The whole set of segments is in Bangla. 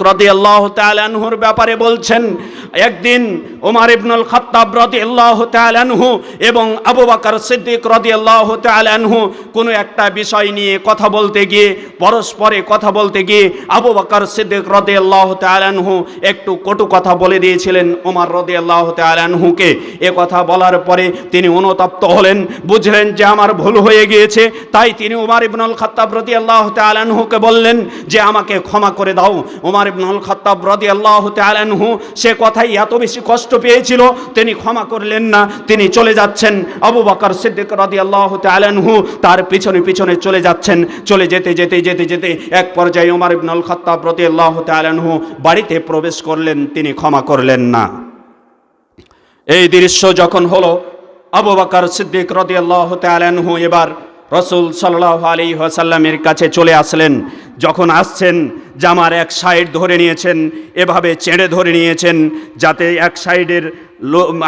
রাদিয়াল্লাহু তাআলা আনহুর ব্যাপারে বলছেন, একদিন ওমর ইবনুল খাত্তাব রাদিয়াল্লাহু তাআলা আনহু এবং আবু বকর সিদ্দিক রাদিয়াল্লাহু তাআলা আনহু কোনো একটা বিষয় নিয়ে কথা বলতে গিয়ে, পরস্পরে কথা বলতে গিয়ে আবু বকর সিদ্দিক রাদিয়াল্লাহু তাআলা আনহু একটু কটু কথা বলে দিয়েছিলেন ওমর রাদিয়াল্লাহু তাআলা আনহুকে। এ কথা বলার পরে তিনি অনুতপ্ত হলেন, বুঝলেন যে আমার ভুল হয়ে গিয়েছে। তাই তিনি ওমর ইবনুল খাত্তাব রাদিয়াল্লাহু তাআলা আনহুকে বললেন যে আমাকে ক্ষমা করে দাও। ওমর ইবনুল খাত্তাব রাদিয়াল্লাহু তাআলা আনহু সে কথাই এত বেশি কষ্ট পেয়েছিল, তিনি ক্ষমা করলেন না, তিনি চলে যাচ্ছেন। আবু বকর সিদ্দিক রাদিয়াল্লাহু তাআলা আনহু তার পিছনে পিছনে চলে যাচ্ছেন। চলে যেতে যেতে যেতে যেতে এক পর্যায়ে ওমর ইবনুল খাত্তাব রাদিয়াল্লাহু তাআলা আনহু বাড়িতে প্রবেশ করলেন, তিনি ক্ষমা করলেন না। এই দৃশ্য যখন হলো, আবু বকর সিদ্দিক রাদিয়াল্লাহু তাআলা আনহু এবার রাসূল সাল্লাল্লাহু আলাইহি ওয়াসাল্লামের কাছে চলে আসলেন। যখন আসছেন, জামার এক সাইড ধরে নিয়েছেন, এভাবে চেড়ে ধরে নিয়েছেন যাতে এক সাইডের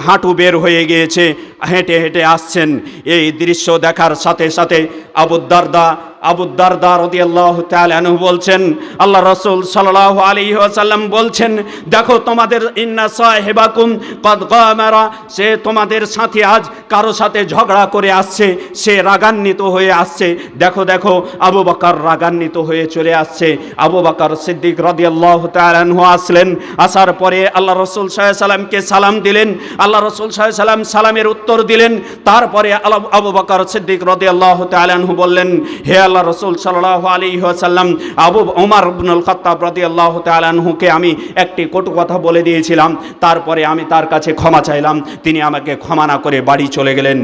হাঁটু বের হয়ে গিয়েছে, হেঁটে হেঁটে আসছেন। এই দৃশ্য দেখার সাথে সাথে আবু দারদা রাদিয়াল্লাহু তাআলা আনহু বলছেন, আল্লাহ রাসূল সাল্লাল্লাহু আলাইহি ওয়াসাল্লাম বলছেন, দেখো তোমাদের ইন্না সাহিবাকুম কদ গামারা, সে তোমাদের সাথে আজ কারো সাথে ঝগড়া করে আসছে, সে রাগান্বিত হয়ে আসছে। দেখো দেখো আবু বকর রাগান্বিত হয়ে চলে আসছে। আবু বকর সিদ্দিক রাদিয়াল্লাহু তাআলা আনহু আসলেন। আসার পরে আল্লাহ রাসূল সাল্লাল্লাহু আলাইহি ওয়াসাল্লামকে সালাম দিলেন। আল্লাহ রাসূল সাল্লাল্লাহু আলাইহি ওয়াসাল্লাম সালামের উত্তর দিলেন। তারপরে আবু বকর সিদ্দিক রাদিয়াল্লাহু তাআলা আনহু বললেন, হে আল্লাহ রাসূল সাল্লাল্লাহু আলাইহি ওয়াসাল্লাম, ওমর ইবনুল খাত্তাব রাদিয়াল্লাহু তাআলা আনহুকে আমি একটি কটু কথা বলে দিয়েছিলাম, তারপরে আমি তার কাছে ক্ষমা চাইলাম, তিনি আমাকে ক্ষমা না করে বাড়ি চলে গেলেন।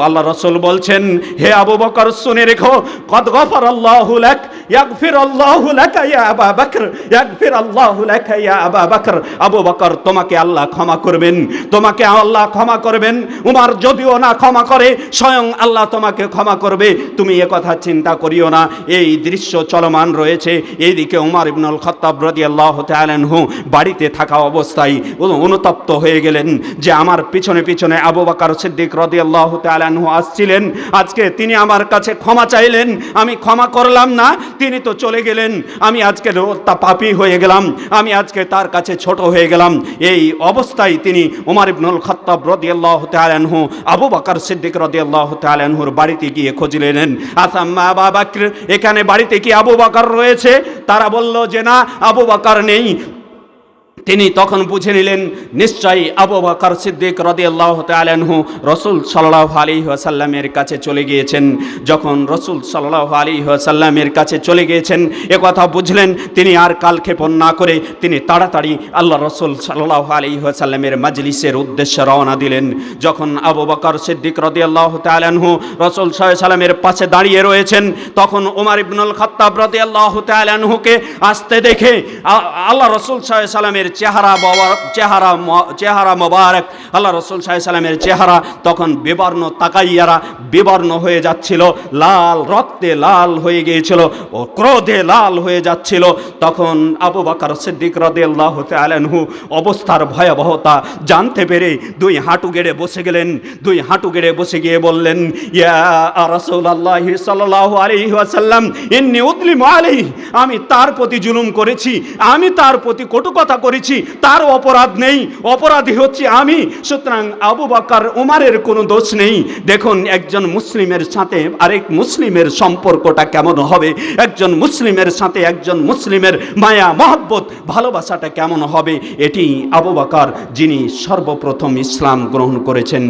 আল্লাহ রাসূল বলছেন, হে আবু বকর শুনে রেখো, কদ গফারাল্লাহু লাক ইয়াগফিরাল্লাহু লাকা ইয়া আবা বকর, ইয়াগফিরাল্লাহু লাকা ইয়া আবা বকর। আবু বকর, তোমাকে আল্লাহ ক্ষমা করবেন, তোমাকে আল্লাহ ক্ষমা করবেন। উমর যদিও না ক্ষমা করে, স্বয়ং আল্লাহ তোমাকে ক্ষমা করবে, তুমি এ কথা চিন্তা করিও না। এই দৃশ্য চলমান রয়েছে। এইদিকে ওমর ইবনুল খাত্তাব রাদিয়াল্লাহু তাআলা আনহু বাড়িতে থাকা অবস্থায় অনুতপ্ত হয়ে গেলেন যে আমার পিছনে পিছনে আবু বকর সিদ্দিক রাদিয়াল্লাহু তাআলা আনহু আসছিলেন, আজকে তিনি আমার কাছে ক্ষমা চাইলেন, আমি ক্ষমা করলাম না, তিনি তো চলে গেলেন, আমি আজকে পাপী হয়ে গেলাম, আমি আজকে তার কাছে ছোট হয়ে গেলাম। এই অবস্থায় তিনি ওমর ইবনুল খাত্তাব রাদিয়াল্লাহু তাআলা আনহু আবু বকর সিদ্দিক রাদিয়াল্লাহু তাআলা আনহুর বাড়িতে গিয়ে খোঁজ নিলেন, আসাম্মা আবু বকর, এখানে বাড়িতে কি আবু বকর রয়েছে? তারা বলল যে না, আবু বকর নেই। তিনি তখন বুঝে নিলেন নিশ্চয়ই আবু বকর সিদ্দিক রাদিয়াল্লাহু তাআলা আনহু রাসূল সাল্লাল্লাহু আলাইহি ওয়াসাল্লামের কাছে চলে গিয়েছেন। যখন রাসূল সাল্লাল্লাহু আলাইহি ওয়াসাল্লামের কাছে চলে গিয়েছেন, এ কথা বুঝলেন, তিনি আর কালক্ষেপণ না করে তিনি তাড়াতাড়ি আল্লাহ রাসূল সাল্লাল্লাহু আলাইহি ওয়াসাল্লামের মজলিসের উদ্দেশ্যে রওনা দিলেন। যখন আবু বকর সিদ্দিক রাদিয়াল্লাহু তাআলা আনহু রাসূল সাল্লাল্লাহু আলাইহি ওয়াসাল্লামের পাশে দাঁড়িয়ে রয়েছেন, তখন ওমর ইবনুল খাত্তাব রাদিয়াল্লাহু তাআলা আনহুকে আসতে দেখে আল্লাহ রাসূল সাল্লাল্লাহু আলাইহি ওয়াসাল্লামের চেহারা মোবারক, আল্লাহ রাসূল সাল্লাল্লাহু আলাইহি ওয়াসাল্লামের চেহারা তখন বিবর্ণ, তাকাইয়ারা বিবর্ণ হয়ে যাচ্ছিল, লাল, রক্তে লাল হয়ে গিয়েছিল ও ক্রোধে লাল হয়ে যাচ্ছিল। তখন আবু বকর সিদ্দিক রাদিয়াল্লাহু তাআলা আনহু অবস্থার ভয়াবহতা জানতে পেরে দুই হাঁটু গেড়ে বসে গেলেন। দুই হাঁটু গেড়ে বসে গিয়ে বললেন, ইয়া রাসূলুল্লাহ সাল্লাল্লাহু আলাইহি ওয়াসাল্লাম, ইন্নী উযলিমু আলাইহি, আমি তার প্রতি জুলুম করেছি, আমি তার প্রতি কটু কথা করেছি, তার অপরাধ নেই, অপরাধী হচ্ছে আমি। সুতরাং আবু বকর, ওমরের কোনো দোষ নেই। দেখুন একজন মুসলিমের সাথে আরেক মুসলিমের সম্পর্কটা কেমন হবে, একজন মুসলিমের সাথে একজন মুসলিমের মায়া মহব্বত ভালোবাসাটা কেমন হবে, এটি আবু বকর যিনি সর্বপ্রথম ইসলাম গ্রহণ করেছেন।